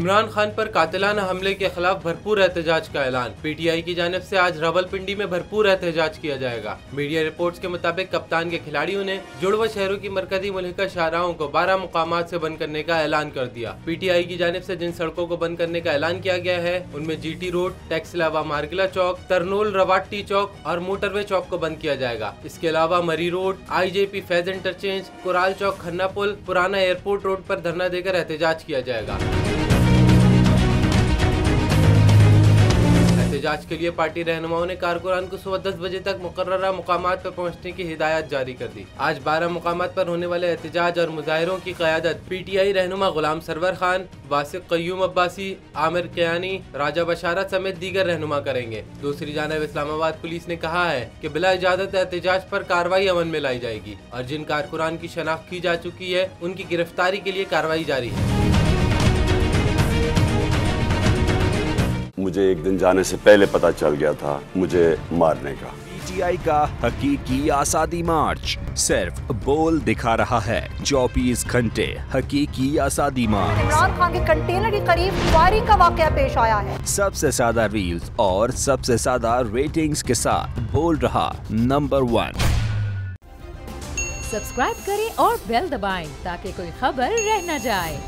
इमरान खान पर कातिलाना हमले के खिलाफ भरपूर एहतजाज का ऐलान। पीटीआई की जानिब से आज रावलपिंडी में भरपूर एहतजाज किया जाएगा। मीडिया रिपोर्ट्स के मुताबिक कप्तान के खिलाड़ियों ने जुड़वा शहरों की मरकजी मुल्हिका शाहराहों को 12 मुकामात से बंद करने का ऐलान कर दिया। पीटीआई की जानिब से जिन सड़कों को बंद करने का ऐलान किया गया है उनमें जीटी रोड, टैक्स अलावा मार्गिला चौक, तरनोल रवाटी चौक और मोटरवे चौक को बंद किया जाएगा। इसके अलावा मरी road, IJP Faiz interchange, Kural चौक, खन्ना पुल, पुराना एयरपोर्ट रोड पर धरना देकर एहतजाज किया जाएगा। एहतजाज के लिए पार्टी रहनुमाओं ने कारकुनान को सुबह 10 बजे तक मुकर्ररा मुकामात पर पहुंचने की हिदायत जारी कर दी। आज 12 मुकामात पर होने वाले एहतजाज और मुजाहिरों की क़यादत पीटीआई रहनुमा गुलाम सरवर खान, वासिक क़य्यूम अब्बासी, आमिर कियानी, राजा बशारत समेत दीगर रहनुमा करेंगे। दूसरी जानब इस्लामाबाद पुलिस ने कहा है कि बिला इजाजत एहतजाज पर कार्रवाई अमल में लाई जाएगी और जिन कारकुनान की शनाख्त की जा चुकी है उनकी गिरफ्तारी के लिए कार्रवाई जारी है। मुझे एक दिन जाने से पहले पता चल गया था मुझे मारने का। पीटीआई का हकीकी आज़ादी मार्च सिर्फ बोल दिखा रहा है। 24 घंटे हकीकी आज़ादी मार्च। इमरान खान के कंटेनर के करीब फायरिंग का वाकया पेश आया है। सबसे ज्यादा रील्स और सबसे ज्यादा रेटिंग्स के साथ बोल रहा नंबर 1। सब्सक्राइब करें और बेल दबाएं ताकि कोई खबर रह न जाए।